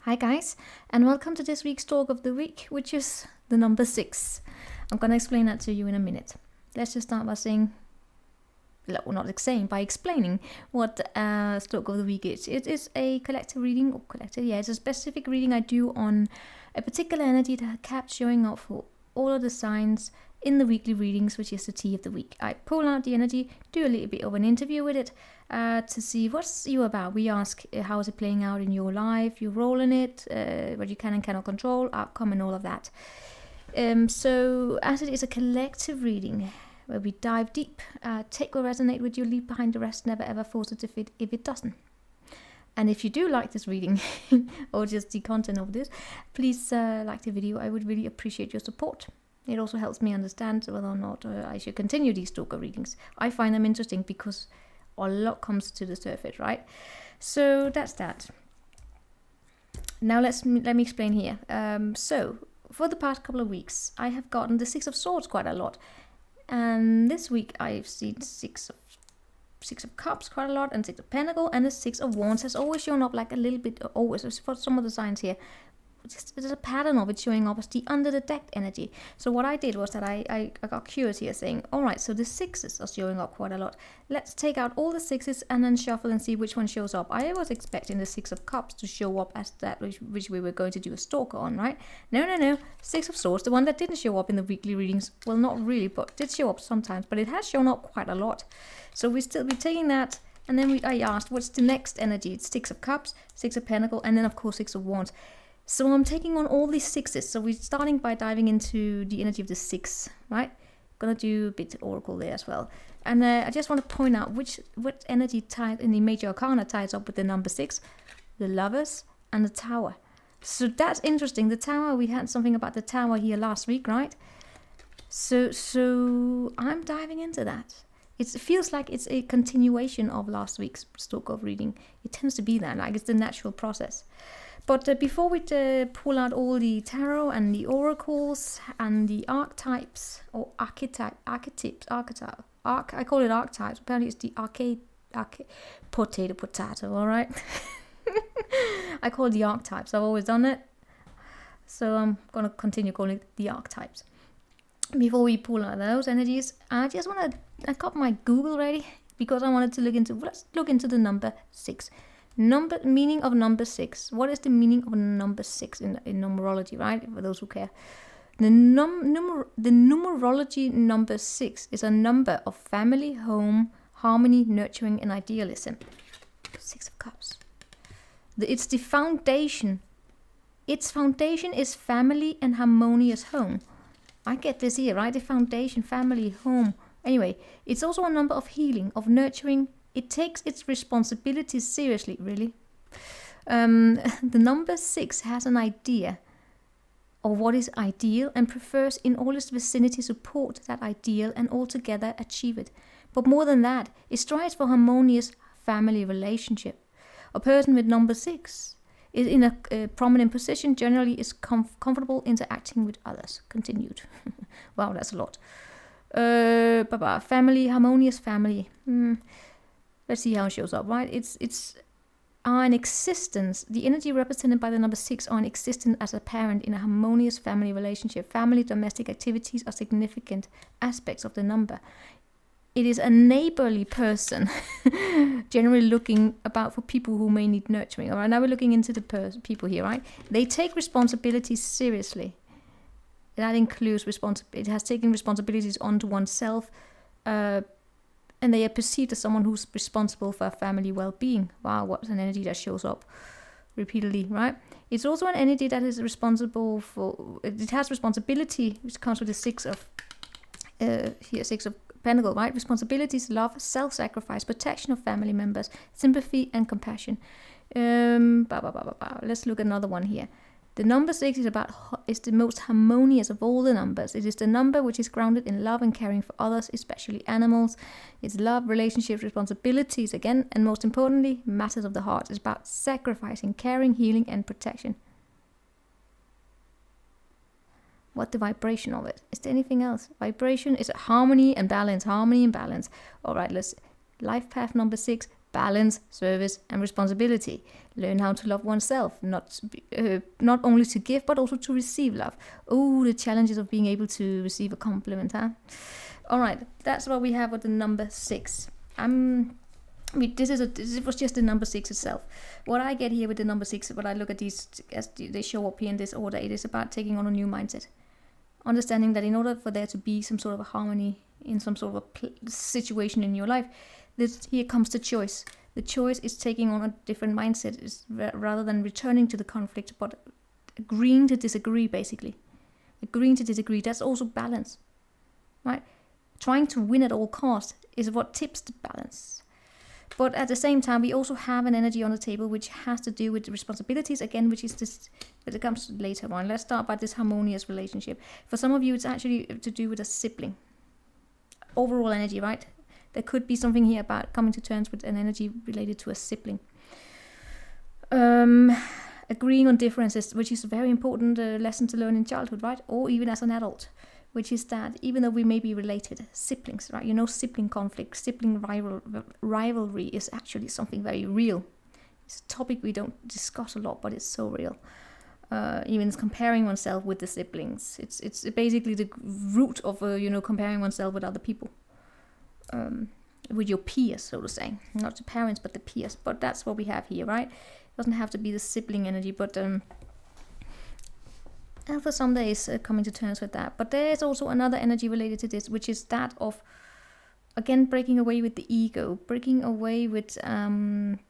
Hi guys, and welcome to this week's talk of the week, which is the number 6. I'm going to explain that to you in a minute. Let's just start by saying, by explaining what talk of the week is. It is a collective reading, it's a specific reading I do on a particular energy that kept showing up for all of the signs in the weekly readings, which is the tea of the week. I pull out the energy, do a little bit of an interview with it to see what's you about. We ask how is it playing out in your life, you roll in it, what you can and cannot control, outcome and all of that. So as it is a collective reading where we dive deep, take what resonate with you, leave behind the rest, never ever force it if it doesn't. And if you do like this reading or just the content of this, please like the video. I would really appreciate your support. It also helps me understand whether or not I should continue these stalker readings. I find them interesting because a lot comes to the surface, right? So that's that. Now let me explain here. So for the past couple of weeks, I have gotten the 6 of Swords quite a lot. And this week I've seen 6 of Cups quite a lot, and 6 of Pentacles, and the 6 of Wands has always shown up like a little bit, always for some of the signs here. There's a pattern of it showing up as the under the deck energy. So what I did was that I got curious here, saying, all right, so the 6s are showing up quite a lot. Let's take out all the 6s and then shuffle and see which one shows up. I was expecting the 6 of Cups to show up as that which we were going to do a stalker on, right? No. 6 of Swords, the one that didn't show up in the weekly readings. Well, not really, but did show up sometimes. But it has shown up quite a lot. So we still be taking that. And then I asked, what's the next energy? It's 6 of Cups, 6 of Pentacles, and then of course 6 of Wands. So I'm taking on all these 6s. So we're starting by diving into the energy of the 6, right? Gonna do a bit of oracle there as well. And I just want to point out what energy ties in the major arcana ties up with the number 6, the Lovers, and the Tower. So that's interesting. The Tower, we had something about the Tower here last week, right? So I'm diving into that. It feels like it's a continuation of last week's stalker reading. It tends to be that, like it's the natural process. But before we pull out all the tarot and the oracles and the archetypes, or archetypes, I call it archetypes. Apparently it's the potato, all right? I call it the archetypes. I've always done it. So I'm going to continue calling it the archetypes. Before we pull out those energies, I just want to, I got my Google ready because I wanted to let's look into the number 6. Meaning of number 6. What is the meaning of number 6 in numerology, right? For those who care. The numerology number 6 is a number of family, home, harmony, nurturing, and idealism. 6 of Cups. It's the foundation. Its foundation is family and harmonious home. I get this here, right? The foundation, family, home. Anyway, it's also a number of healing, of nurturing. It takes its responsibilities seriously, really. The number 6 has an idea of what is ideal and prefers in all its vicinity support that ideal and altogether achieve it. But more than that, it strives for harmonious family relationship. A person with number 6 is in a prominent position, generally is comfortable interacting with others. Continued. Wow, that's a lot. Family, harmonious family. Let's see how it shows up, right? It's an existence. The energy represented by the number 6 are an existence as a parent in a harmonious family relationship. Family, domestic activities are significant aspects of the number. It is a neighborly person, generally looking about for people who may need nurturing. All right, now we're looking into the people here, right? They take responsibilities seriously. That includes it has taken responsibilities onto oneself, and they are perceived as someone who's responsible for family well-being. Wow, what's an energy that shows up repeatedly, right? It's also an energy that is responsible for, it has responsibility, which comes with the 6 of, 6 of Pentacles, right? Responsibilities, love, self-sacrifice, protection of family members, sympathy and compassion. Let's look at another one here. The number 6 is the most harmonious of all the numbers. It is the number which is grounded in love and caring for others, especially animals. It's love, relationships, responsibilities, again, and most importantly, matters of the heart. It's about sacrificing, caring, healing, and protection. What the vibration of it? Is there anything else? Vibration is harmony and balance, harmony and balance. All right, life path number 6, balance, service, and responsibility. Learn how to love oneself, not only to give, but also to receive love. Oh, the challenges of being able to receive a compliment, huh? All right, that's what we have with the number 6. This was just the number 6 itself. What I get here with the number 6, when I look at these as they show up here in this order, it is about taking on a new mindset. Understanding that in order for there to be some sort of a harmony in some sort of a situation in your life, here comes the choice. The choice is taking on a different mindset, rather than returning to the conflict, but agreeing to disagree, basically. Agreeing to disagree, that's also balance, right? Trying to win at all costs is what tips the balance. But at the same time, we also have an energy on the table which has to do with responsibilities, again, which is this, but it comes later on. Let's start by this harmonious relationship. For some of you, it's actually to do with a sibling. Overall energy, right? There could be something here about coming to terms with an energy related to a sibling. Agreeing on differences, which is a very important lesson to learn in childhood, right? Or even as an adult, which is that even though we may be related, siblings, right? You know, sibling conflict, sibling rivalry is actually something very real. It's a topic we don't discuss a lot, but it's so real. Even comparing oneself with the siblings, it's basically the root of comparing oneself with other people, with your peers, so to say, not the parents but the peers. But that's what we have here, right? It doesn't have to be the sibling energy, but and for some days coming to terms with that. But there is also another energy related to this, which is that of, again, breaking away with the ego, breaking away with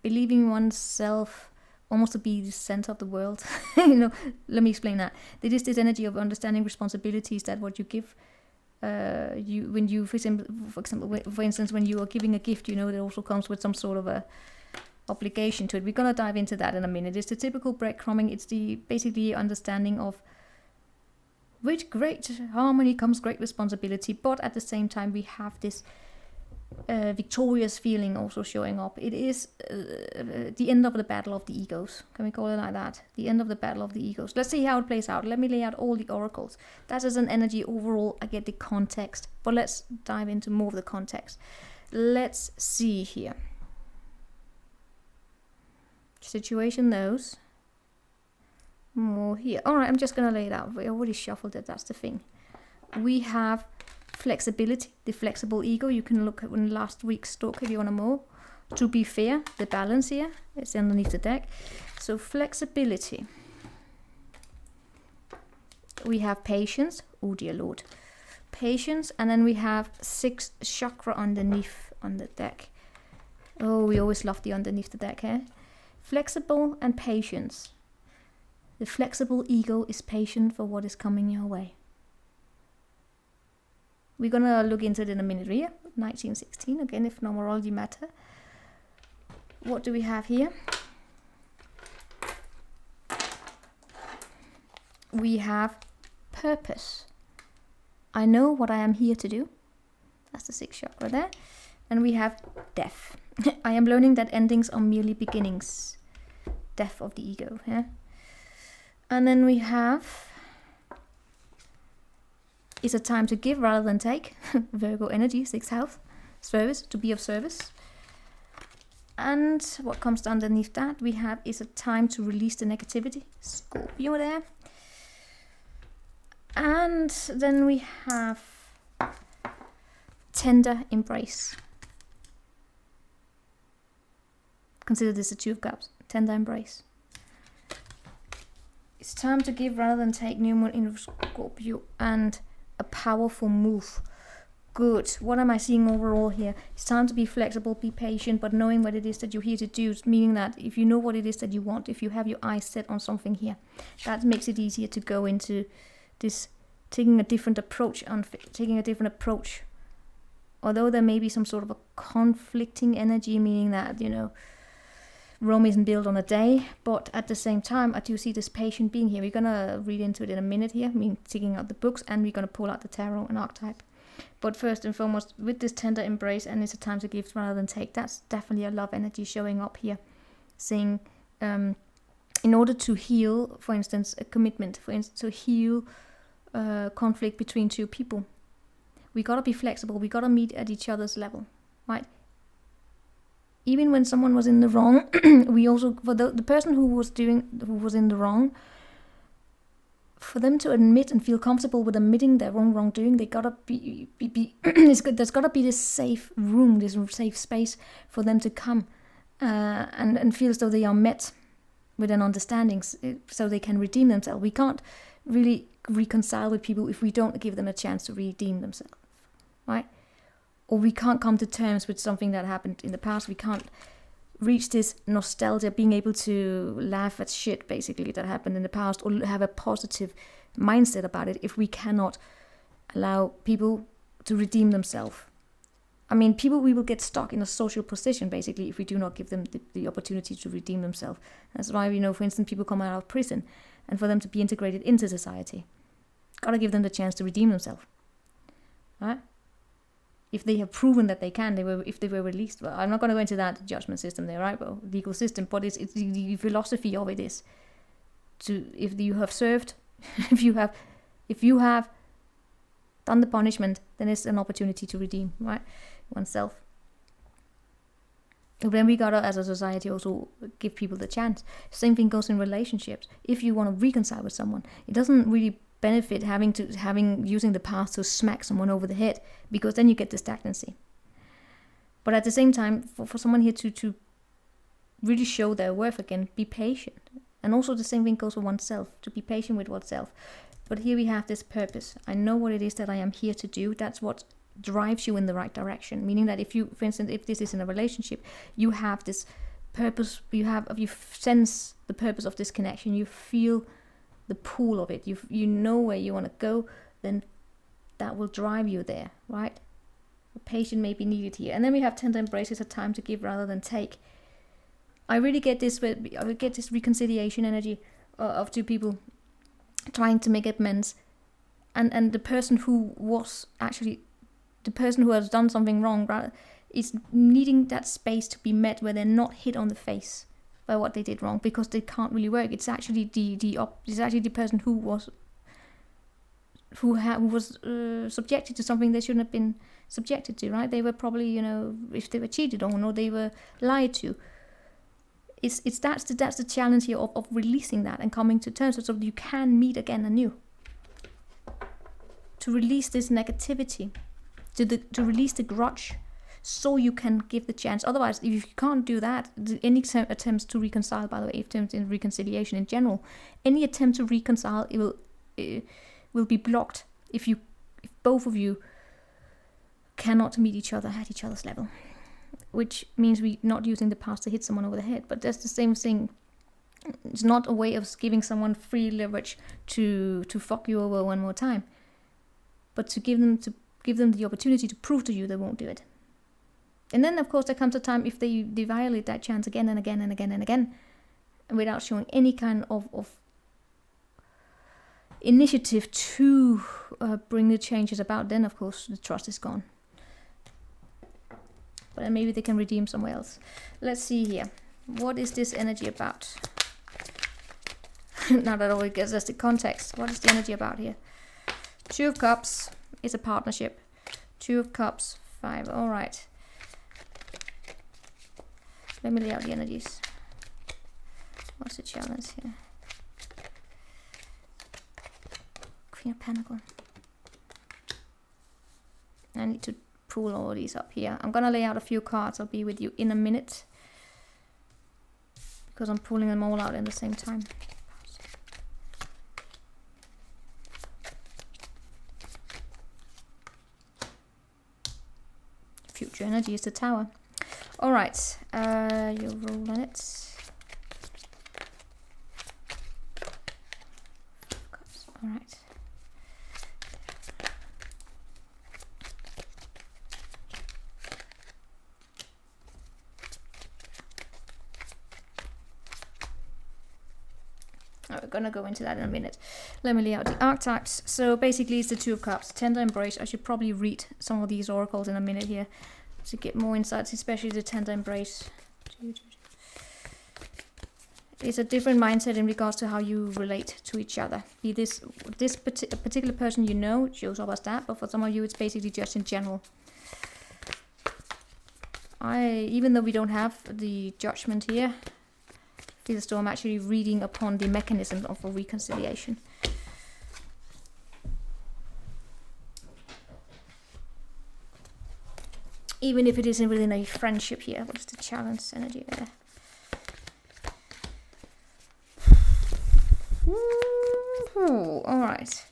believing oneself almost to be the center of the world. Let me explain that. There is this energy of understanding responsibilities, that what you give, when you, for instance, when you are giving a gift, it also comes with some sort of a obligation to it. We're gonna dive into that in a minute. It's the typical breadcrumbing. It's the basically understanding of, with great harmony comes great responsibility, but at the same time we have this victorious feeling also showing up. It is the end of the battle of the egos. Can we call it like that? The end of the battle of the egos. Let's see how it plays out. Let me lay out all the oracles. That is an energy overall. I get the context, but let's dive into more of the context. Let's see here. Situation those. More here. Alright, I'm just gonna lay it out. We already shuffled it, that's the thing. We have flexibility, the flexible ego. You can look at last week's Stalker if you want to more. To be fair, the balance here is underneath the deck. So flexibility. We have patience. Oh dear Lord. Patience, and then we have 6 chakra underneath on the deck. Oh, we always love the underneath the deck, eh? Flexible and patience. The flexible ego is patient for what is coming your way. We're gonna look into it in a minute here. 1916, again, if numerology matter. What do we have here? We have purpose. I know what I am here to do. That's the 6th chakra there. And we have death. I am learning that endings are merely beginnings. Death of the ego, yeah? And then we have, it's a time to give rather than take. Virgo energy, 6th house. Service, to be of service. And what comes underneath that we have is a time to release the negativity. Scorpio there. And then we have tender embrace. Consider this a 2 of cups. Tender embrace. It's time to give rather than take. New moon in Scorpio, and a powerful move. Good. What am I seeing overall here? It's time to be flexible, be patient, but knowing what it is that you're here to do, meaning that if you know what it is that you want, if you have your eyes set on something here, that makes it easier to go into this, taking a different approach. Although there may be some sort of a conflicting energy, meaning that, Rome isn't built on a day, but at the same time, I do see this patient being here. We're going to read into it in a minute here, taking out the books, and we're going to pull out the tarot and archetype. But first and foremost, with this tender embrace, and it's a time to give rather than take, that's definitely a love energy showing up here. Saying, in order to heal, for instance, a commitment, to heal conflict between 2 people, we got to be flexible. We got to meet at each other's level, right? even when someone was in the wrong, we also, for the person who was in the wrong, for them to admit and feel comfortable with admitting their own wrongdoing, they gotta be there's gotta be this safe room, this safe space for them to come and feel as though they are met with an understanding, so they can redeem themselves. We can't really reconcile with people if we don't give them a chance to redeem themselves, right? Or we can't come to terms with something that happened in the past. We can't reach this nostalgia, being able to laugh at shit basically that happened in the past, or have a positive mindset about it, if we cannot allow people to redeem themselves. I mean, we will get stuck in a social position basically if we do not give them the opportunity to redeem themselves. That's why we know, for instance, people come out of prison, and for them to be integrated into society, gotta give them the chance to redeem themselves, right? If they have proven that they can, if they were released. Well, I'm not going to go into that judgment system there, right? Well, legal system, but it's the philosophy of it is to, if you have served, if you have done the punishment, then it's an opportunity to redeem, right, oneself. But then we gotta, as a society, also give people the chance. Same thing goes in relationships. If you want to reconcile with someone, it doesn't really benefit using the past to smack someone over the head, because then you get the stagnancy. But at the same time, for someone here to really show their worth again, be patient. And also the same thing goes for oneself, to be patient with oneself. But here we have this purpose. I know what it is that I am here to do. That's what drives you in the right direction. Meaning that if you, for instance, if this is in a relationship, you have this purpose, you sense the purpose of this connection, you feel the pull of it, you know where you want to go, then that will drive you there, right? Patience may be needed here. And then we have tender embraces, a time to give rather than take. I really get this reconciliation energy of two people trying to make amends, and the person who was actually the person who has done something wrong, right, is needing that space to be met where they're not hit on the face by what they did wrong, because they can't really work. It's actually the person who was subjected to something they shouldn't have been subjected to, right? They were probably, if they were cheated on or they were lied to. That's the challenge here of releasing that and coming to terms so you can meet again anew. To release this negativity, to release the grudge, so you can give the chance. Otherwise, if you can't do that, any attempts to reconcile, by the way, attempts in reconciliation in general, any attempt to reconcile, it will be blocked if both of you cannot meet each other at each other's level. Which means we're not using the past to hit someone over the head. But that's the same thing. It's not a way of giving someone free leverage to fuck you over one more time. But to give them the opportunity to prove to you they won't do it. And then, of course, there comes a time if they violate that chance again and again and again and again, without showing any kind of initiative to bring the changes about, then, of course, the trust is gone. But then maybe they can redeem somewhere else. Let's see here. What is this energy about? Now that always gives us the context. What is the energy about here? 2 of Cups is a partnership. 2 of Cups, 5. All right. Let me lay out the energies. What's the challenge here? Queen of Pentacles. I need to pull all these up here. I'm gonna lay out a few cards. I'll be with you in a minute, because I'm pulling them all out at the same time. Future energy is the Tower. All right, you roll on it. All right. We're gonna go into that in a minute. Let me lay out the archetypes. So basically it's the 2 of Cups, tender embrace. I should probably read some of these oracles in a minute here to get more insights, especially the tender embrace. It's a different mindset in regards to how you relate to each other. Be this particular person shows up as that, but for some of you it's basically just in general. Even though we don't have the judgment here, feel as though I'm actually reading upon the mechanism of a reconciliation. Even if it isn't within a friendship here. What is the challenge energy there? Alright.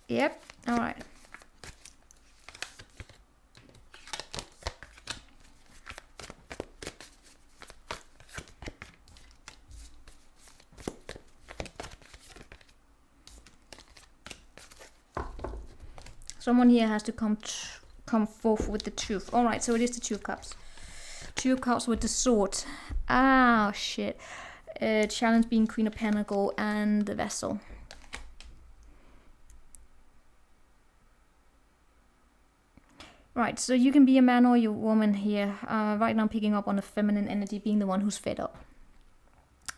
Yep, alright. Someone here has to come forth with the truth. Alright, so it is the Two of Cups. Two of Cups with the sword. Ah, shit. Challenge being Queen of Pentacles and the Vessel. Right, so you can be a man or your woman here. Right now I'm picking up on the feminine energy being the one who's fed up.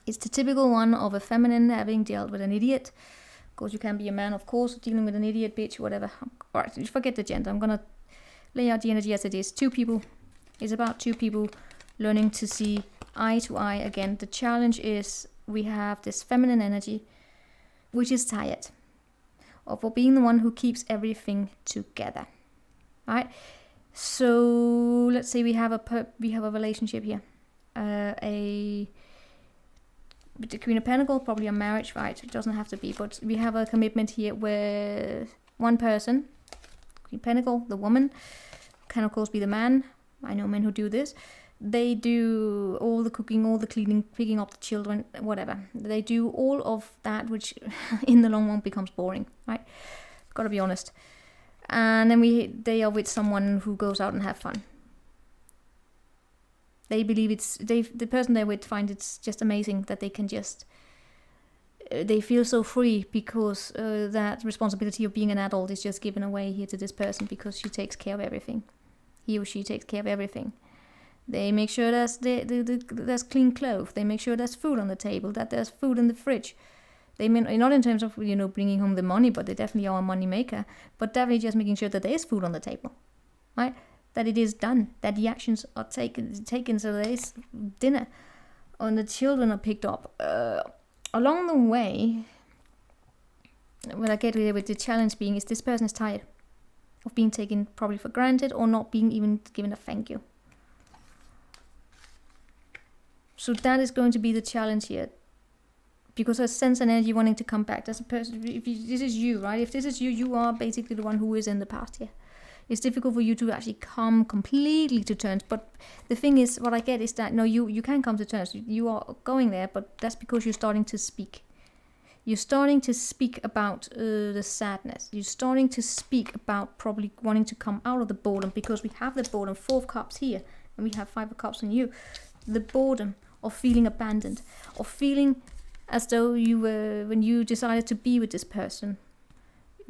It's the typical one of a feminine having dealt with an idiot. Of course, you can be a man, of course, dealing with an idiot, bitch, whatever. Alright, forget the gender. I'm gonna lay out the energy as it is. Two people. It's about two people learning to see eye to eye again. The challenge is we have this feminine energy, which is tired of being the one who keeps everything together. Right? So let's say we have a relationship here. With the Queen of Pentacles, probably a marriage, right? It doesn't have to be, but we have a commitment here where one person, Queen of Pentacles, the woman, can of course be the man. I know men who do this. They do all the cooking, all the cleaning, picking up the children, whatever. They do all of that, which in the long run becomes boring, right? Gotta be honest. And then they are with someone who goes out and have fun. They believe the person they're with finds it's just amazing that they can just, they feel so free because that responsibility of being an adult is just given away here to this person because she takes care of everything. He or she takes care of everything. They make sure there's clean clothes. They make sure there's food on the table, that there's food in the fridge. They mean not in terms of bringing home the money, but they definitely are a money maker. But definitely just making sure that there is food on the table, right? That it is done, that the actions are taken, so there is dinner, and the children are picked up. Along the way, what I get with the challenge being is this person is tired of being taken probably for granted or not being even given a thank you. So that is going to be the challenge here. Because I sense an energy wanting to come back. There's a person, this is you, right? If this is you, you are basically the one who is in the past here. It's difficult for you to actually come completely to terms. But the thing is, what I get is that, no, you can come to terms. You are going there, but that's because you're starting to speak. You're starting to speak about the sadness. You're starting to speak about probably wanting to come out of the boredom, because we have the boredom, 4 of Cups here, and we have 5 of Cups in you. The boredom of feeling abandoned, of feeling as though you were, when you decided to be with this person,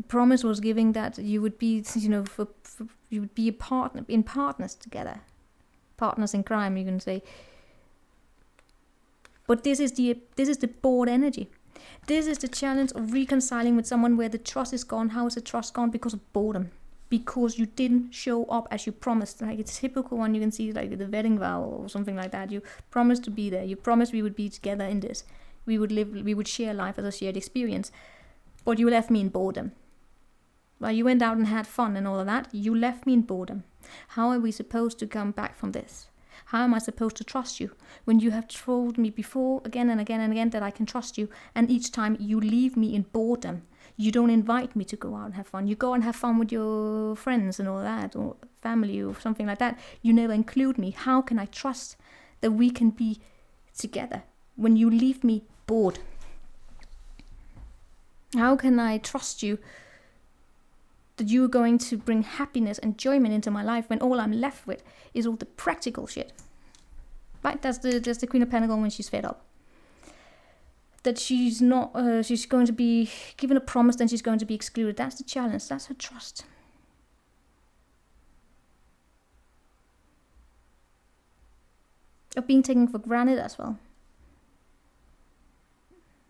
promise was giving that you would be, you would be a partner, in partners together, partners in crime, you can say. But this is the bored energy. This is the challenge of reconciling with someone where the trust is gone. How is the trust gone? Because of boredom. Because you didn't show up as you promised. Like it's a typical one you can see, like the wedding vow or something like that. You promised to be there. You promised we would be together in this. We would share life as a shared experience. But you left me in boredom. While you went out and had fun and all of that, you left me in boredom. How are we supposed to come back from this? How am I supposed to trust you when you have told me before, again and again and again, that I can trust you, and each time you leave me in boredom? You don't invite me to go out and have fun. You go and have fun with your friends and all that, or family or something like that. You never include me. How can I trust that we can be together when you leave me bored? How can I trust you that you are going to bring happiness and enjoyment into my life when all I'm left with is all the practical shit? Right? That's the Queen of Pentacles when she's fed up. That she's not, she's going to be given a promise, then she's going to be excluded. That's the challenge. That's her trust. Of being taken for granted as well.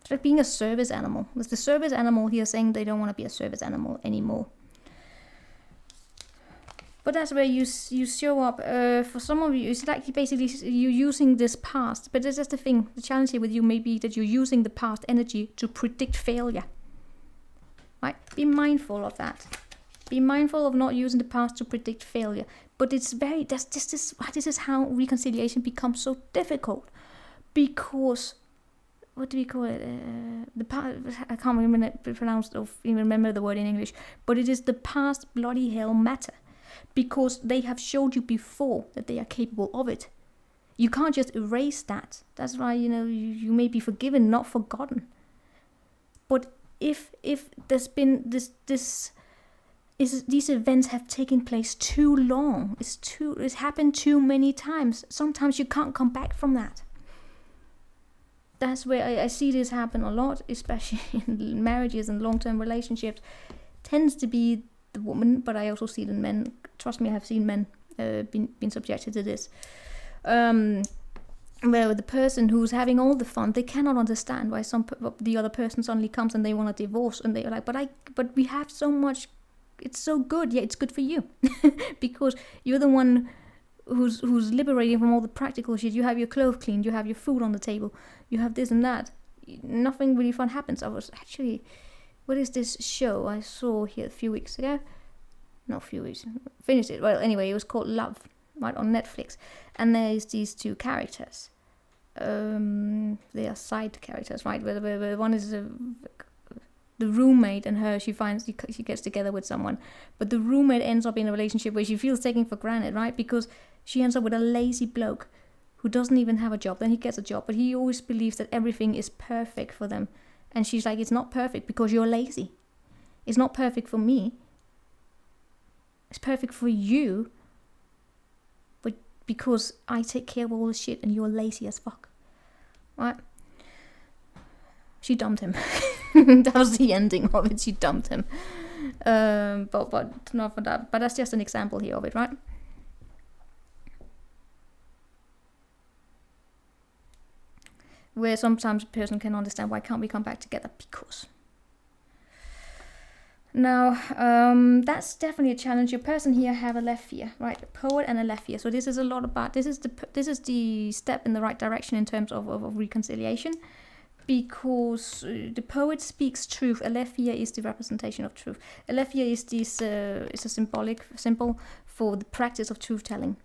It's like being a service animal. There's the service animal here saying they don't want to be a service animal anymore. But that's where you show up. For some of you, it's like basically you're using this past. But that's just the thing. The challenge here with you may be that you're using the past energy to predict failure. Right? Be mindful of that. Be mindful of not using the past to predict failure. But it's very, this is how reconciliation becomes so difficult. Because, what do we call it? The past, I can't remember the word in English. But it is the past bloody hell matter. Because they have showed you before that they are capable of it. You can't just erase that. That's why, you may be forgiven, not forgotten. But if there's been these events have taken place too long, it's happened too many times. Sometimes you can't come back from that. That's where I see this happen a lot, especially in marriages and long-term relationships. Tends to be the woman, but I also see it in men. Trust me, I have seen men been subjected to this. Where the person who's having all the fun, they cannot understand why the other person suddenly comes and they want a divorce, and they're like, but we have so much, it's so good. Yeah, it's good for you because you're the one who's liberating from all the practical shit. You have your clothes cleaned, you have your food on the table, you have this and that. Nothing really fun happens. I was actually, what is this show I saw here a few weeks ago? Not a few weeks, finished it. Well, anyway, it was called Love, right, on Netflix. And there's these two characters. They are side characters, right? Where one is the roommate, and her, she gets together with someone. But the roommate ends up in a relationship where she feels taken for granted, right? Because she ends up with a lazy bloke who doesn't even have a job. Then he gets a job, but he always believes that everything is perfect for them. And she's like, it's not perfect because you're lazy. It's not perfect for me. It's perfect for you, but because I take care of all the shit and you're lazy as fuck. Right? She dumped him. That was the ending of it. She dumped him. But not for that. But that's just an example here of it, right? Where sometimes a person can understand, why can't we come back together? Because. Now, that's definitely a challenge. Your person here have a left ear, right? A poet and a left ear. So this is a lot about, this is the step in the right direction in terms of reconciliation, because the poet speaks truth. A left ear is the representation of truth. A left ear is this is a symbol for the practice of truth telling.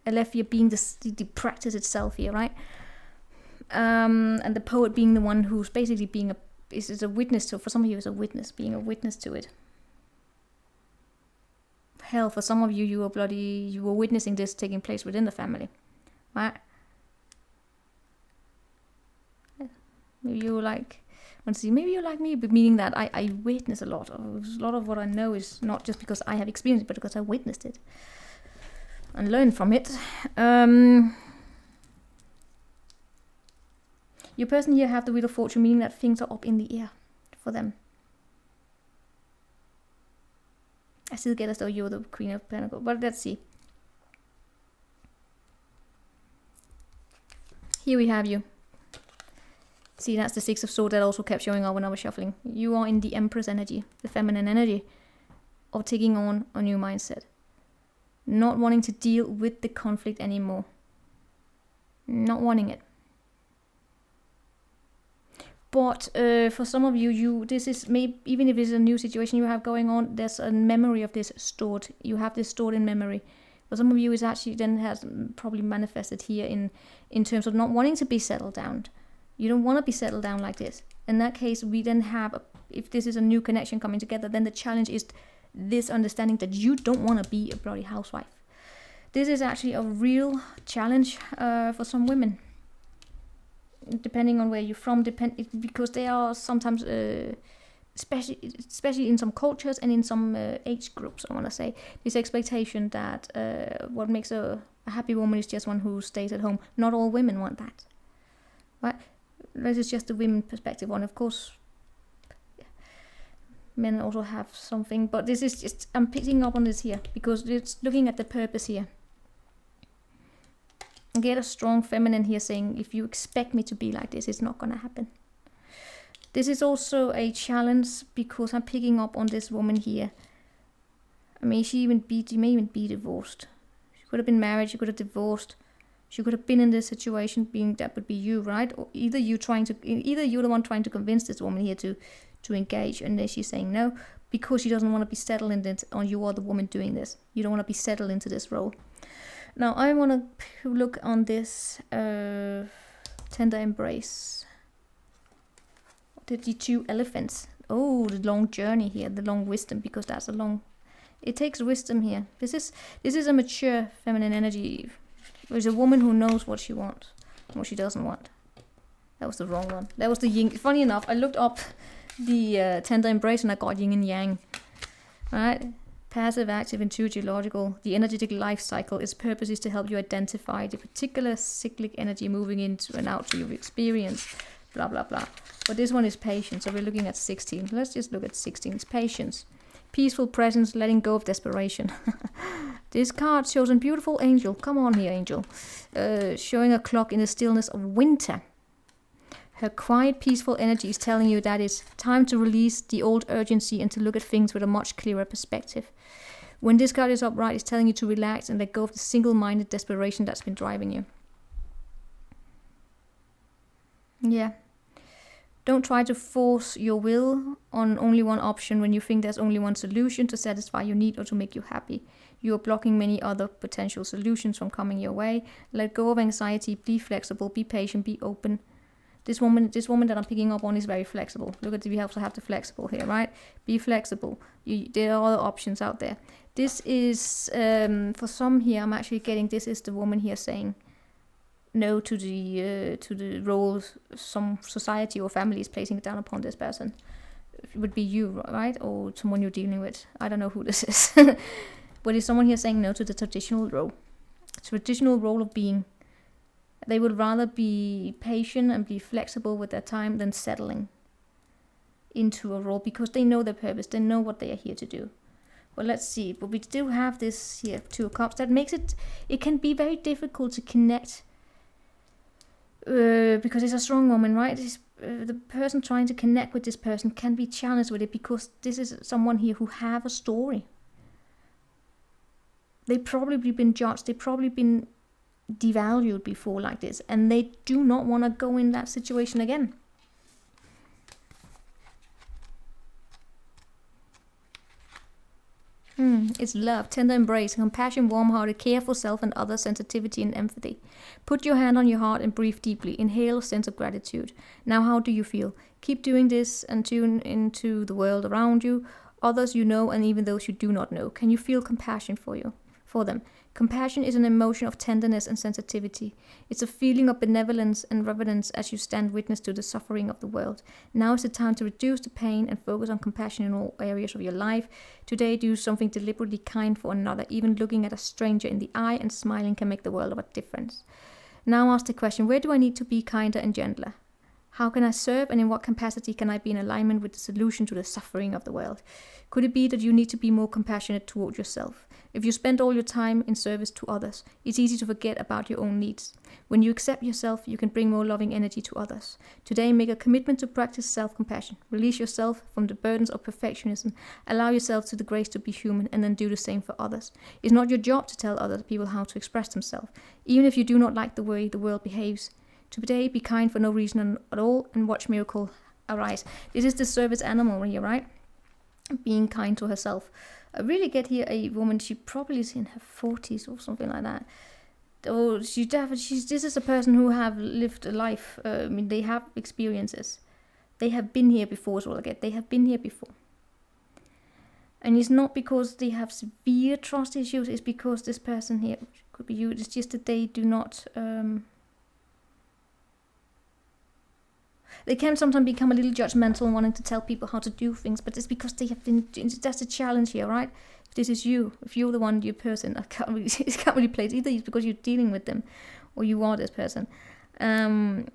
A left ear being the practice itself here, right? And the poet being the one who's basically being is a witness to, for some of you, is a witness, being a witness to it. Hell, for some of you, you were witnessing this taking place within the family, right? Maybe you're like me, but meaning that I witness a lot of what I know is not just because I have experienced it, but because I witnessed it and learned from it. Your person here have the Wheel of Fortune, meaning that things are up in the air for them. I still get as though you're the Queen of Pentacles, but let's see. Here we have you. See, that's the Six of Swords that also kept showing up when I was shuffling. You are in the Empress energy, the feminine energy of taking on a new mindset. Not wanting to deal with the conflict anymore. Not wanting it. But for some of you, this is maybe, even if it's a new situation you have going on, there's a memory of this stored. You have this stored in memory. For some of you, it's actually then has probably manifested here in terms of not wanting to be settled down. You don't want to be settled down like this. In that case, we then have, if this is a new connection coming together, then the challenge is this understanding that you don't want to be a bloody housewife. This is actually a real challenge for some women. Depending on where you're from, because they are sometimes, especially in some cultures and in some age groups, I want to say, this expectation that what makes a happy woman is just one who stays at home. Not all women want that, right? This is just the women perspective one. Of course, men also have something, but this is just, I'm picking up on this here because it's looking at the purpose here. Get a strong feminine here saying, if you expect me to be like this, it's not going to happen. This is also a challenge because I'm picking up on this woman here I mean, she may even be divorced. She could have been married, she could have divorced. She could have been in this situation, being that would be you, right? Or either you're the one trying to convince this woman here to engage, and then she's saying no because she doesn't want to be settled in it, or you are the woman doing this. You don't want to be settled into this role. Now I want to look on this tender embrace. The two elephants. Oh, the long journey here, the long wisdom, because that's a long. It takes wisdom here. This is a mature feminine energy. There's a woman who knows what she wants and what she doesn't want. That was the wrong one. That was the yin. Funny enough, I looked up the tender embrace and I got yin and yang. Right? Passive, active, intuitive, logical. The energetic life cycle. Its purpose is to help you identify the particular cyclic energy moving into and out to your experience. Blah, blah, blah. But this one is patience. So we're looking at 16. Let's just look at 16. It's patience. Peaceful presence, letting go of desperation. This card shows a beautiful angel. Come on here, angel. Showing a clock in the stillness of winter. Her quiet, peaceful energy is telling you that it's time to release the old urgency and to look at things with a much clearer perspective. When this card is upright, it's telling you to relax and let go of the single-minded desperation that's been driving you. Yeah. Don't try to force your will on only one option when you think there's only one solution to satisfy your need or to make you happy. You are blocking many other potential solutions from coming your way. Let go of anxiety, be flexible, be patient, be open. This woman that I'm picking up on is very flexible. Look at, we also have the flexible here, right? Be flexible. There are other options out there. This is, for some here, I'm actually getting, this is the woman here saying no to the roles some society or family is placing down upon this person. It would be you, right? Or someone you're dealing with. I don't know who this is. But is someone here saying no to the traditional role of being? They would rather be patient and be flexible with their time than settling into a role because they know their purpose. They know what they are here to do. Well, let's see. But we still have this here, Two of Cups. That makes it can be very difficult to connect because it's a strong woman, right? The person trying to connect with this person can be challenged with it because this is someone here who have a story. They've probably been judged. They've probably been devalued before like this, and they do not want to go in that situation again. It's love, tender embrace, compassion, warm-hearted, care for self and others, sensitivity and empathy. Put your hand on your heart and breathe deeply. Inhale a sense of gratitude. Now, how do you feel? Keep doing this and tune into the world around you, others you know and even those you do not know. Can you feel compassion for them? Compassion is an emotion of tenderness and sensitivity. It's a feeling of benevolence and reverence as you stand witness to the suffering of the world. Now is the time to reduce the pain and focus on compassion in all areas of your life. Today, do something deliberately kind for another. Even looking at a stranger in the eye and smiling can make the world of a difference. Now ask the question, where do I need to be kinder and gentler? How can I serve, and in what capacity can I be in alignment with the solution to the suffering of the world? Could it be that you need to be more compassionate toward yourself? If you spend all your time in service to others, it's easy to forget about your own needs. When you accept yourself, you can bring more loving energy to others. Today, make a commitment to practice self-compassion. Release yourself from the burdens of perfectionism. Allow yourself to the grace to be human, and then do the same for others. It's not your job to tell other people how to express themselves, even if you do not like the way the world behaves. Today, be kind for no reason at all and watch miracle arise. This is the service animal here, right? Being kind to herself. I really get here a woman, she probably is in her 40s or something like that. Oh, this is a person who have lived a life. They have experiences. They have been here before, is what I get. They have been here before. And it's not because they have severe trust issues, it's because this person here, could be you, it's just that they do not... They can sometimes become a little judgmental and wanting to tell people how to do things, but it's because they have been. That's the challenge here, right? If this is you, if you're the one, your person, it can't really play. It's either it's because you're dealing with them, or you are this person. There's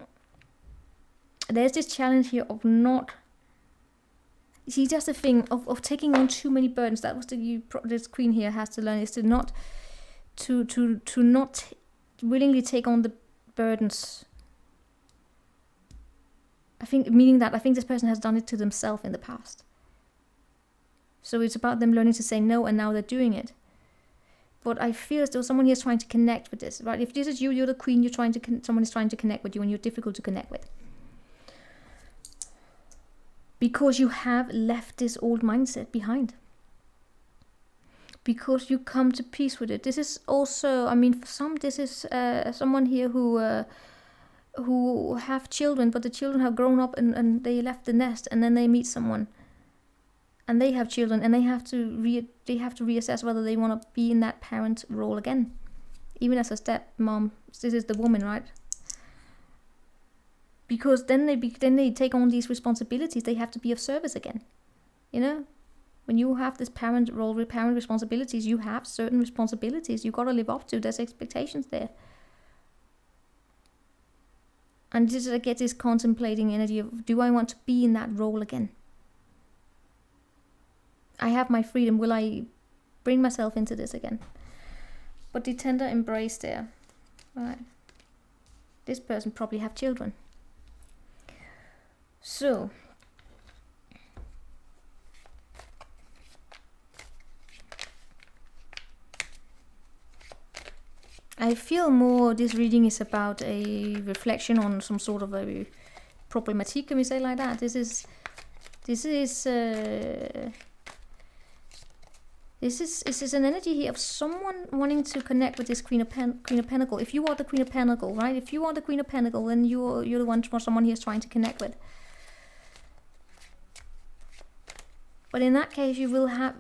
this challenge here of not. See, that's the thing of taking on too many burdens. That was this queen here has to learn is to not willingly take on the burdens. I think this person has done it to themselves in the past. So it's about them learning to say no, and now they're doing it. But I feel as though someone here is trying to connect with this, right? If this is you, you're the queen, someone is trying to connect with you, and you're difficult to connect with. Because you have left this old mindset behind. Because you come to peace with it. This is also, I mean, for some, this is someone here who have children, but the children have grown up and they left the nest, and then they meet someone. And they have children, and they have to reassess whether they want to be in that parent role again. Even as a stepmom, this is the woman, right? Because then they take on these responsibilities. They have to be of service again. You know, when you have this parent role with parent responsibilities, you have certain responsibilities you got to live up to. There's expectations there. And this, I get this contemplating energy of, do I want to be in that role again? I have my freedom. Will I bring myself into this again? But the tender embrace there. Right. This person probably have children. So. I feel more this reading is about a reflection on some sort of a problematique, can we say like that? This is an energy here of someone wanting to connect with this Queen of Pentacle. If you are the Queen of Pentacle, right? If you are the Queen of Pentacle, then you're the one someone here is trying to connect with. But in that case, you will have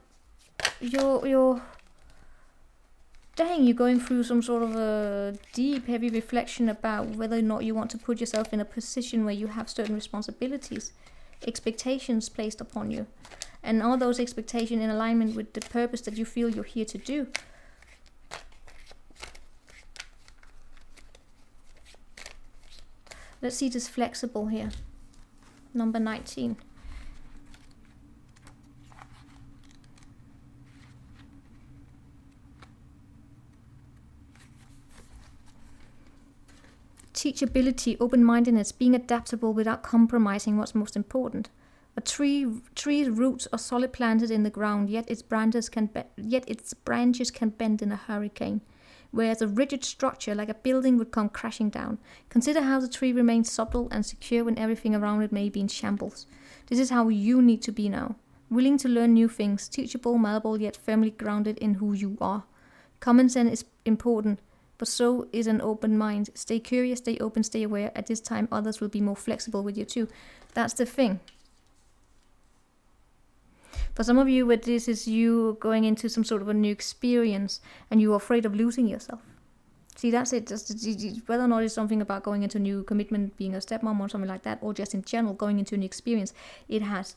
you're going through some sort of a deep, heavy reflection about whether or not you want to put yourself in a position where you have certain responsibilities, expectations placed upon you. And are those expectations in alignment with the purpose that you feel you're here to do? Let's see this flexible here. Number 19. Teachability, open-mindedness, being adaptable without compromising what's most important. A tree's roots are solid planted in the ground, yet its branches can bend in a hurricane, whereas a rigid structure like a building would come crashing down. Consider how the tree remains supple and secure when everything around it may be in shambles. This is how you need to be now, willing to learn new things, teachable, malleable, yet firmly grounded in who you are. Common sense is important, but so is an open mind. Stay curious, stay open, stay aware. At this time, others will be more flexible with you too. That's the thing. For some of you, what this is you going into some sort of a new experience and you're afraid of losing yourself. See, that's it. Just whether or not it's something about going into a new commitment, being a stepmom or something like that, or just in general going into an experience, it has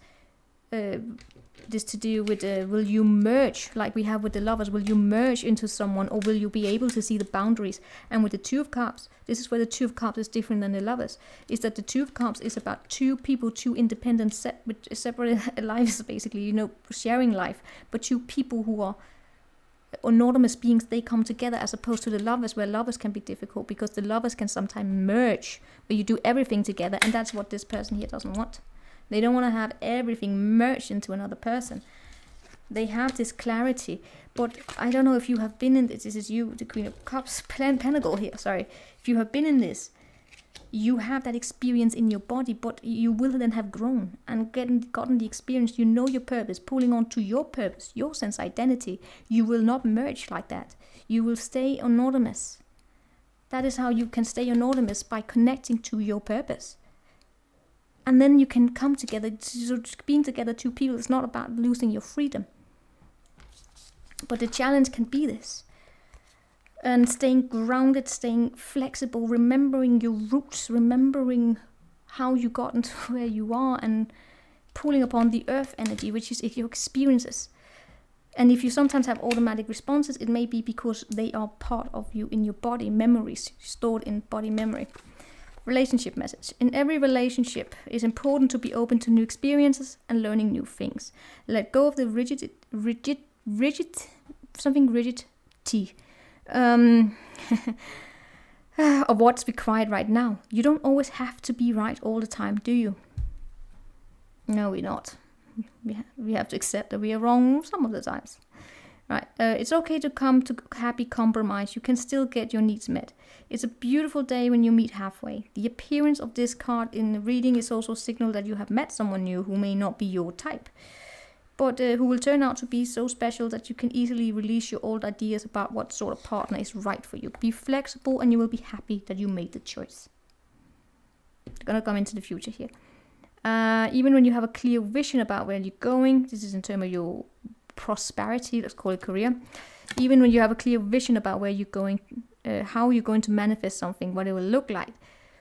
this to do with will you merge, like we have with the lovers, will you merge into someone, or will you be able to see the boundaries? And with the Two of Cups, this is where the Two of Cups is different than the lovers, is that the Two of Cups is about two people, two independent separate lives, basically, you know, sharing life, but two people who are autonomous beings, they come together, as opposed to the lovers, where lovers can be difficult because the lovers can sometimes merge, where you do everything together, and that's what this person here doesn't want. They don't want to have everything merged into another person. They have this clarity. But I don't know if you have been in this. This is you, the Queen of Cups, Pentacle here, sorry. If you have been in this, you have that experience in your body, but you will then have grown and gotten the experience. You know your purpose, pulling on to your purpose, your sense of identity. You will not merge like that. You will stay autonomous. That is how you can stay autonomous, by connecting to your purpose. And then you can come together. So being together, two people, it's not about losing your freedom. But the challenge can be this. And staying grounded, staying flexible, remembering your roots, remembering how you got into where you are, and pulling upon the earth energy, which is your experiences. And if you sometimes have automatic responses, it may be because they are part of you in your body, memories stored in body memory. Relationship message. In every relationship, it's important to be open to new experiences and learning new things. Let go of the rigidity of what's required right now. You don't always have to be right all the time, do you? No, we're not. We have to accept that we are wrong some of the times. Right, it's okay to come to happy compromise. You can still get your needs met. It's a beautiful day when you meet halfway. The appearance of this card in the reading is also a signal that you have met someone new who may not be your type, but who will turn out to be so special that you can easily release your old ideas about what sort of partner is right for you. Be flexible and you will be happy that you made the choice. I'm gonna come into the future here. Even when you have a clear vision about where you're going, this is in terms of your prosperity, let's call it career. Even when you have a clear vision about where you're going, how you're going to manifest something, what it will look like,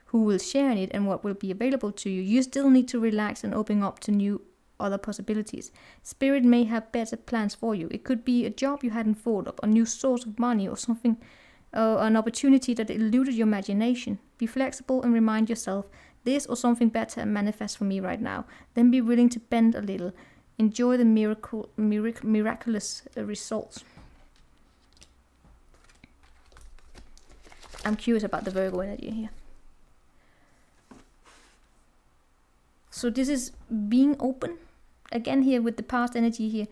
who will share in it, and what will be available to you, you still need to relax and open up to new other possibilities. Spirit may have better plans for you. It could be a job you hadn't thought of, a new source of money, or something, an opportunity that eluded your imagination. Be flexible and remind yourself, this or something better manifests for me right now. Then be willing to bend a little. Enjoy the miraculous results. I'm curious about the Virgo energy here. So this is being open. Again here with the past energy here.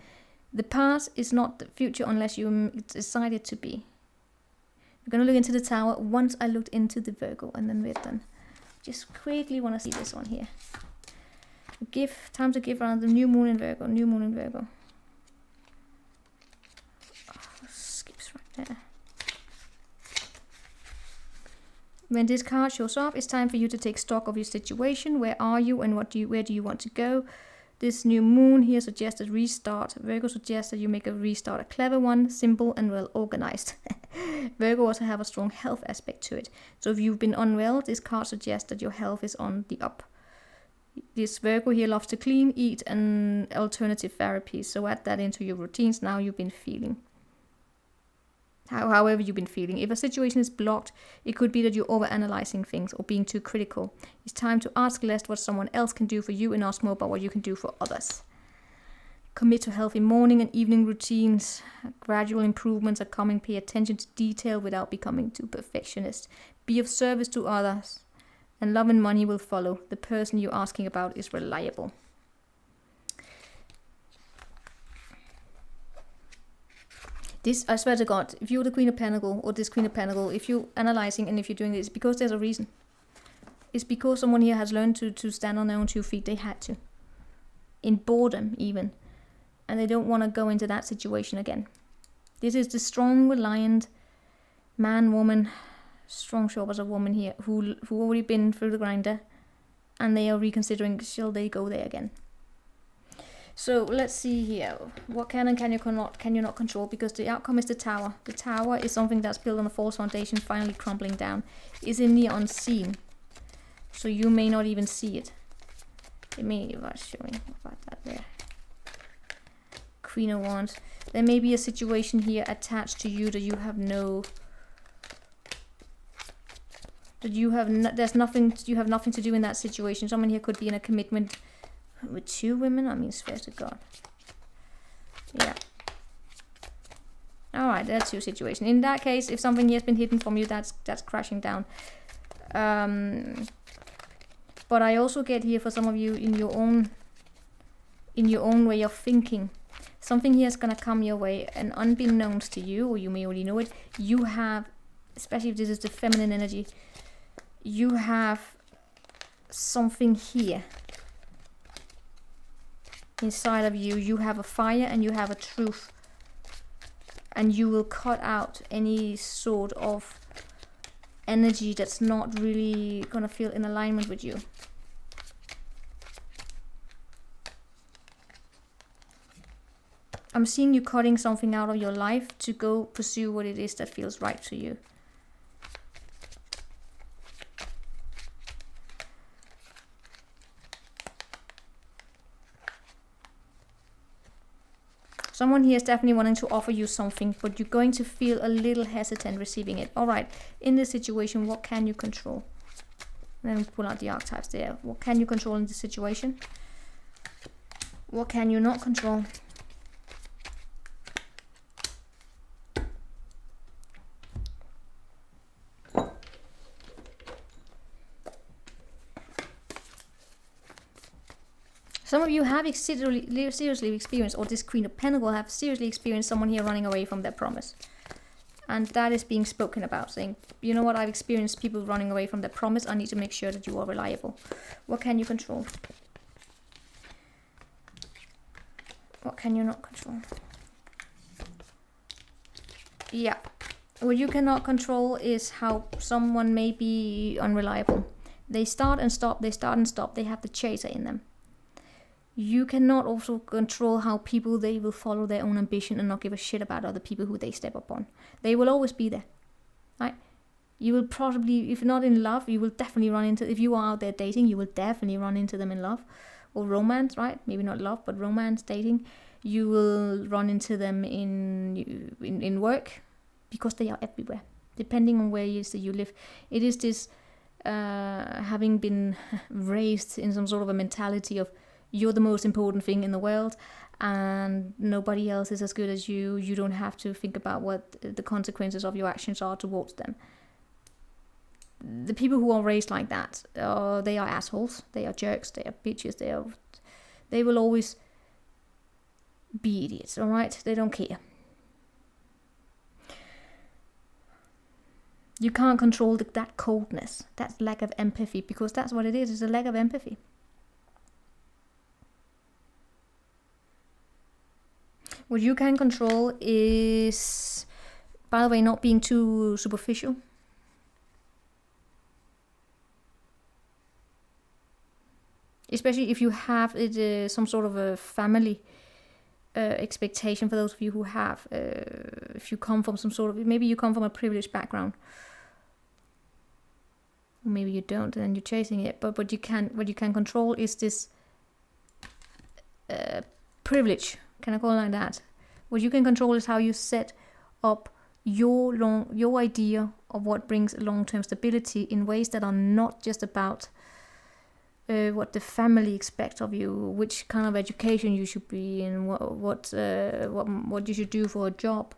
The past is not the future unless you decide it to be. We're going to look into the Tower once I looked into the Virgo, and then we're done. Just quickly want to see this one here. Time to give around the new moon in Virgo. New moon in Virgo. Oh, skips right there. When this card shows up, it's time for you to take stock of your situation. Where are you and where do you want to go? This new moon here suggests a restart. Virgo suggests that you make a restart, a clever one, simple and well organized. Virgo also have a strong health aspect to it. So if you've been unwell, this card suggests that your health is on the up. This Virgo here loves to clean, eat, and alternative therapies. So add that into your routines now you've been feeling. However you've been feeling. If a situation is blocked, it could be that you're overanalyzing things or being too critical. It's time to ask less what someone else can do for you and ask more about what you can do for others. Commit to healthy morning and evening routines. Gradual improvements are coming. Pay attention to detail without becoming too perfectionist. Be of service to others. And love and money will follow. The person you're asking about is reliable. This, I swear to God, if you're the Queen of Pentacles or this Queen of Pentacles, if you're analyzing and if you're doing this, it's because there's a reason. It's because someone here has learned to stand on their own 2 feet. They had to. In boredom, even. And they don't want to go into that situation again. This is the strong, reliant man, woman, strong show as a woman here who already been through the grinder, and they are reconsidering, shall they go there again? So let's see here. What can and can you not control? Because the outcome is the Tower. The Tower is something that's built on a false foundation, finally crumbling down. It's in the unseen, so you may not even see it. It may be showing about that there. Queen of Wands. There may be a situation here attached to you that you have no. You have nothing to do in that situation. Someone here could be in a commitment with 2 women. I mean, swear to God. Yeah. All right, that's your situation. In that case, if something here has been hidden from you, that's crashing down. But I also get here for some of you in your own way of thinking. Something here is gonna come your way, and unbeknownst to you, or you may already know it, you have, especially if this is the feminine energy, you have something here inside of you. You have a fire and you have a truth, and you will cut out any sort of energy that's not really gonna feel in alignment with you. I'm seeing you cutting something out of your life to go pursue what it is that feels right to you. Someone here is definitely wanting to offer you something, but you're going to feel a little hesitant receiving it. All right, in this situation, what can you control? Let me pull out the archetypes there. What can you control in this situation? What can you not control? Some of you have seriously experienced, or this Queen of Pentacles have seriously experienced someone here running away from their promise. And that is being spoken about, saying, you know what, I've experienced people running away from their promise. I need to make sure that you are reliable. What can you control? What can you not control? Yeah. What you cannot control is how someone may be unreliable. They start and stop, they start and stop. They have the chaser in them. You cannot also control how people, they will follow their own ambition and not give a shit about other people who they step upon. They will always be there, right? You will probably, if you're not in love, you will definitely run into, if you are out there dating, you will definitely run into them in love or romance, right? Maybe not love, but romance, dating. You will run into them in work, because they are everywhere, depending on where it is that you live. It is this having been raised in some sort of a mentality of, you're the most important thing in the world and nobody else is as good as you. You don't have to think about what the consequences of your actions are towards them. The people who are raised like that, they are assholes, they are jerks, they are bitches, they will always be idiots, alright? They don't care. You can't control that coldness, that lack of empathy, because that's what it is. It's a lack of empathy. What you can control is, by the way, not being too superficial. Especially if you have some sort of a family expectation, for those of you who have. If you come from some sort of, maybe you come from a privileged background. Or maybe you don't and you're chasing it. But what you can control is this privilege. Can I call it like that? What you can control is how you set up your idea of what brings long-term stability in ways that are not just about what the family expects of you, which kind of education you should be in, what you should do for a job.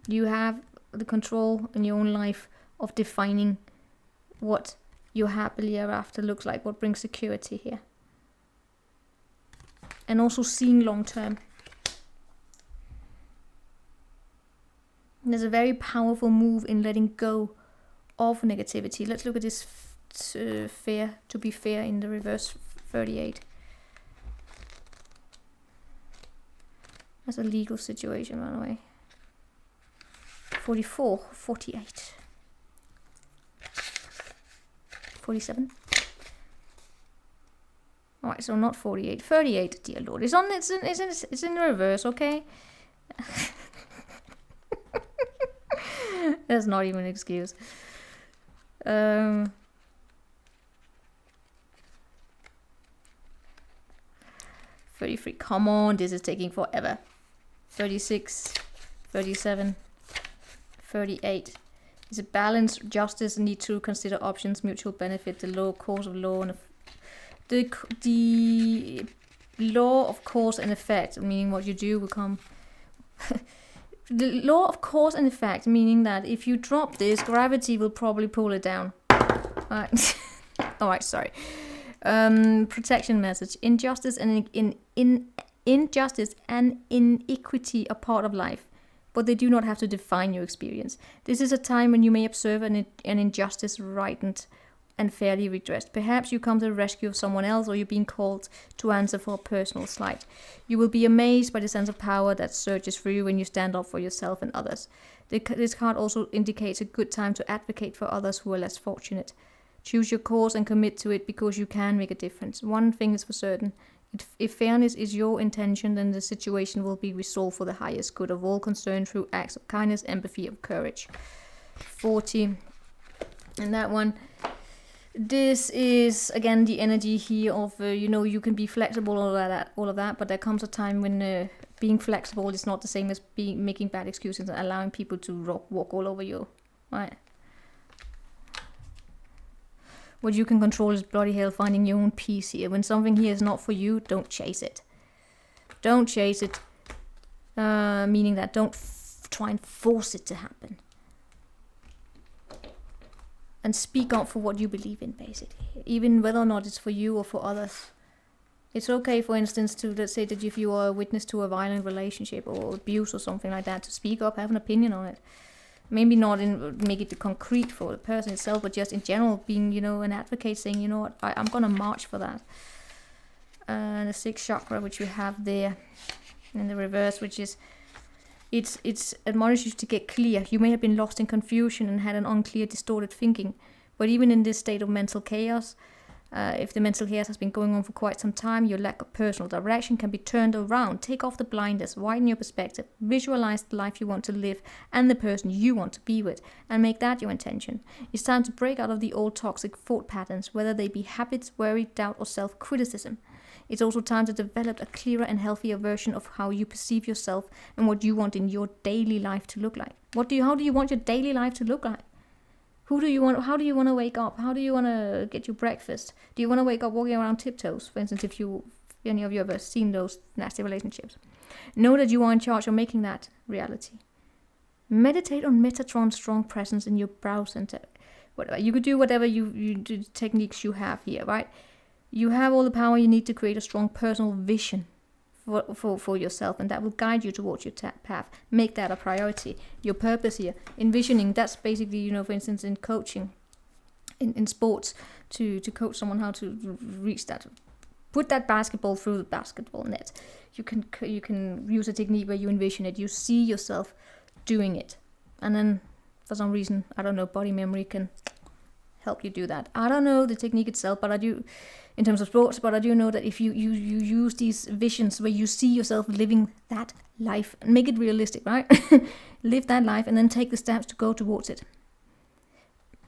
You have the control in your own life of defining what your happily ever after looks like, what brings security here. And also seeing long term. There's a very powerful move in letting go of negativity. Let's look at this fear, to be fair, in the reverse 38. That's a legal situation, by the way. 44, 48. 47. Alright, so not 48. 38, dear Lord. It's in reverse, okay? That's not even an excuse. 33. Come on, this is taking forever. 36. 37. 38. Is a balance, justice, need to consider options, mutual benefit, the law, cause of law, and the law of cause and effect, meaning what you do will come. The law of cause and effect, meaning that if you drop this, gravity will probably pull it down. Alright. Alright, sorry. Protection message. Injustice and injustice and inequity are part of life, but they do not have to define your experience. This is a time when you may observe an injustice righted and fairly redressed. Perhaps you come to the rescue of someone else, or you're being called to answer for a personal slight. You will be amazed by the sense of power that surges through you when you stand up for yourself and others. This card also indicates a good time to advocate for others who are less fortunate. Choose your cause and commit to it, because you can make a difference. One thing is for certain. If fairness is your intention, then the situation will be resolved for the highest good of all concerned through acts of kindness, empathy, and courage. 40. And that one. This is, again, the energy here of, you can be flexible, all of that, but there comes a time when being flexible is not the same as making bad excuses and allowing people to walk all over you, right? What you can control is bloody hell finding your own peace here. When something here is not for you, don't chase it. Don't chase it, meaning that don't try and force it to happen. And speak up for what you believe in, basically. Even whether or not it's for you or for others. It's okay, for instance, to, let's say that if you are a witness to a violent relationship or abuse or something like that, to speak up, have an opinion on it. Maybe not make it concrete for the person itself, but just in general, being, you know, an advocate, saying, you know what, I'm gonna march for that. The sixth chakra, which we have there in the reverse, which is, it's admonishes you to get clear. You may have been lost in confusion and had an unclear, distorted thinking, but even in this state of mental chaos, if the mental chaos has been going on for quite some time, your lack of personal direction can be turned around. Take off the blinders, widen your perspective, visualize the life you want to live and the person you want to be with, and make that your intention. It's time to break out of the old toxic thought patterns, whether they be habits, worry, doubt, or self-criticism. It's also time to develop a clearer and healthier version of how you perceive yourself and what you want in your daily life to look like. How do you want your daily life to look like? How do you want to wake up? How do you want to get your breakfast? Do you want to wake up walking around tiptoes? For instance, if any of you ever seen those nasty relationships. Know that you are in charge of making that reality. Meditate on Metatron's strong presence in your brow center. Whatever. You could do whatever techniques you have here, right? You have all the power you need to create a strong personal vision for yourself, and that will guide you towards your path. Make that a priority. Your purpose here, envisioning, that's basically, you know, for instance, in coaching, in sports, to coach someone how to reach that, put that basketball through the basketball net. You can use a technique where you envision it, you see yourself doing it, and then for some reason, I don't know, body memory can help you do that. I don't know the technique itself, but I do, in terms of sports, but I do know that if you use these visions where you see yourself living that life, and make it realistic, right? Live that life and then take the steps to go towards it.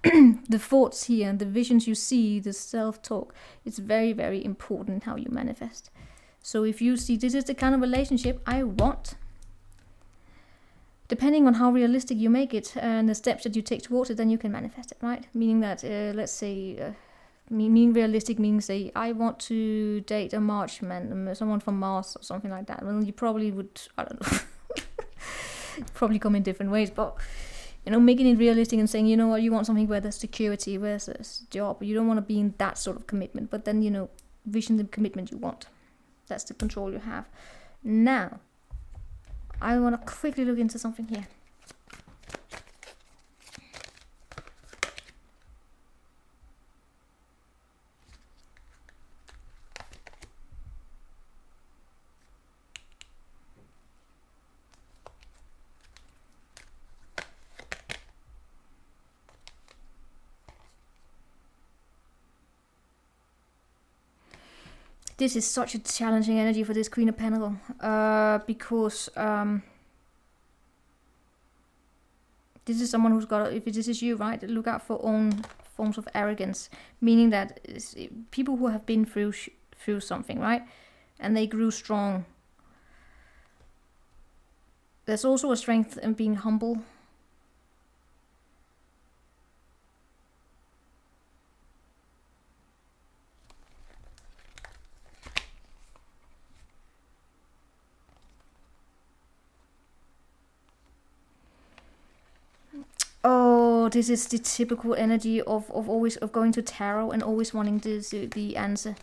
The thoughts here, the visions you see, the self-talk, it's very, very important how you manifest. So if you see this is the kind of relationship I want, depending on how realistic you make it and the steps that you take towards it, then you can manifest it, right? Meaning that, let's say, realistic means, say, I want to date a Marchman, someone from Mars or something like that. Well, you probably would, I don't know, probably come in different ways, but, you know, making it realistic and saying, you know what, you want something where there's security, where there's job. You don't want to be in that sort of commitment, but then, you know, vision the commitment you want. That's the control you have. Now, I want to quickly look into something here. This is such a challenging energy for this Queen of Pentacles, because this is someone who's got, if this is you, right, look out for own forms of arrogance, meaning that people who have been through something, right, and they grew strong. There's also a strength in being humble. Oh, this is the typical energy of going to tarot and always wanting the answer,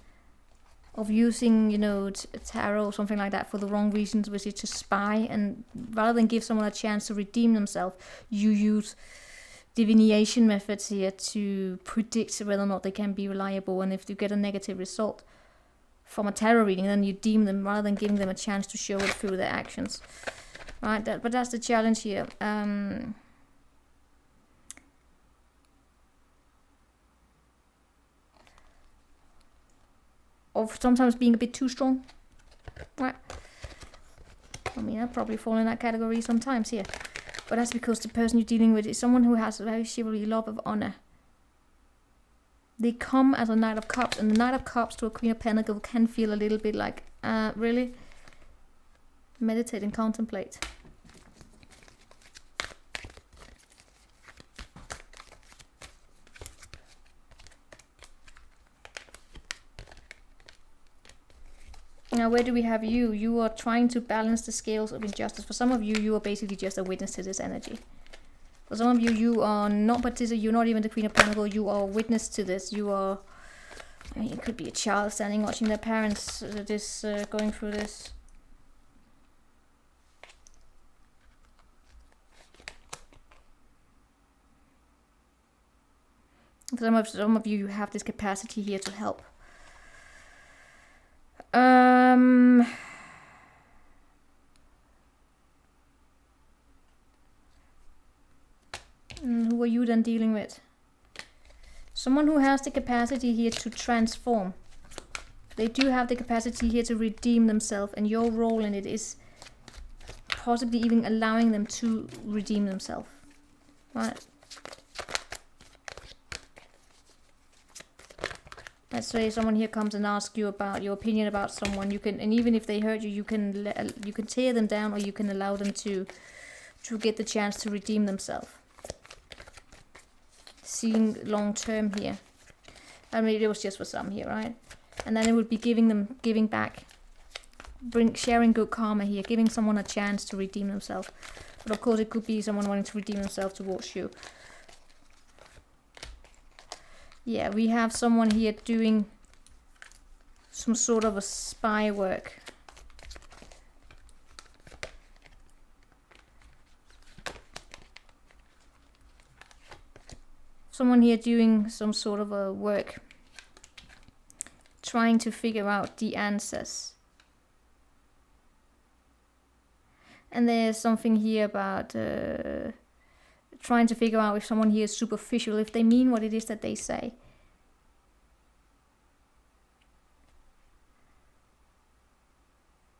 of using, you know, tarot or something like that for the wrong reasons, which is to spy, and rather than give someone a chance to redeem themselves, you use divination methods here to predict whether or not they can be reliable, and if you get a negative result from a tarot reading, then you deem them rather than giving them a chance to show it through their actions, right? But that's the challenge here. Of sometimes being a bit too strong, right? I mean, I probably fall in that category sometimes here, but that's because the person you're dealing with is someone who has a very chivalry, love of honor. They come as a Knight of Cups, and the Knight of Cups to a Queen of Pentacles can feel a little bit like, really? Meditate and contemplate. Now, where do we have you? You are trying to balance the scales of injustice. For some of you, you are basically just a witness to this energy. For some of you, you are not participating. You're not even the Queen of Pentacles. You are a witness to this. You are I mean, it could be a child standing watching their parents going through this. Some of you have this capacity here to help. Who are you then dealing with? Someone who has the capacity here to transform. They do have the capacity here to redeem themselves, and your role in it is possibly even allowing them to redeem themselves. Right? Let's say someone here comes and asks you about your opinion about someone. You can, and even if they hurt you, you can tear them down, or you can allow them to get the chance to redeem themselves. Seeing long term here. I mean, it was just for some here, right? And then it would be giving back, sharing good karma here, giving someone a chance to redeem themselves. But of course, it could be someone wanting to redeem themselves towards you. Yeah, we have someone here doing some sort of a spy work. Someone here doing some sort of a work, trying to figure out the answers. And there's something here about trying to figure out if someone here is superficial, if they mean what it is that they say.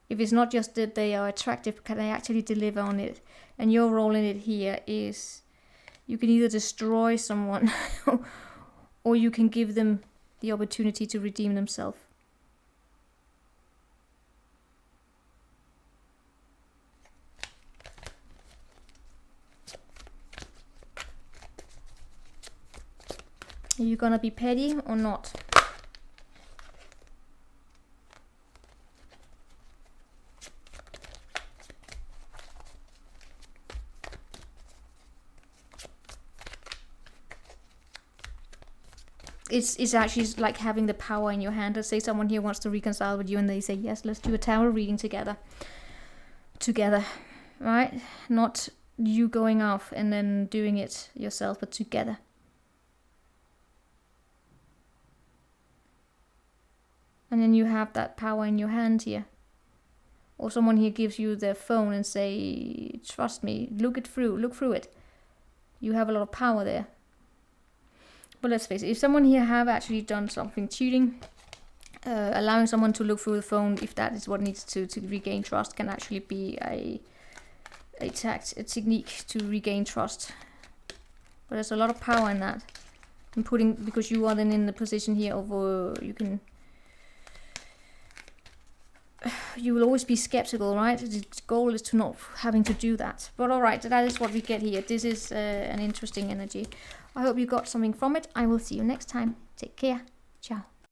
If it's not just that they are attractive, can they actually deliver on it? And your role in it here is you can either destroy someone or you can give them the opportunity to redeem themselves. Are you gonna be petty or not? It's actually like having the power in your hand. Let's say someone here wants to reconcile with you and they say, yes, let's do a tarot reading together, right? Not you going off and then doing it yourself, but together. And then you have that power in your hand here. Or someone here gives you their phone and say, trust me, look through it. You have a lot of power there. But let's face it, if someone here have actually done something cheating, allowing someone to look through the phone, if that is what needs to regain trust, can actually be a technique to regain trust. But there's a lot of power in that. And because you are then in the position here of you will always be skeptical, right? The goal is to not having to do that. But alright, that is what we get here. This is an interesting energy. I hope you got something from it. I will see you next time. Take care. Ciao.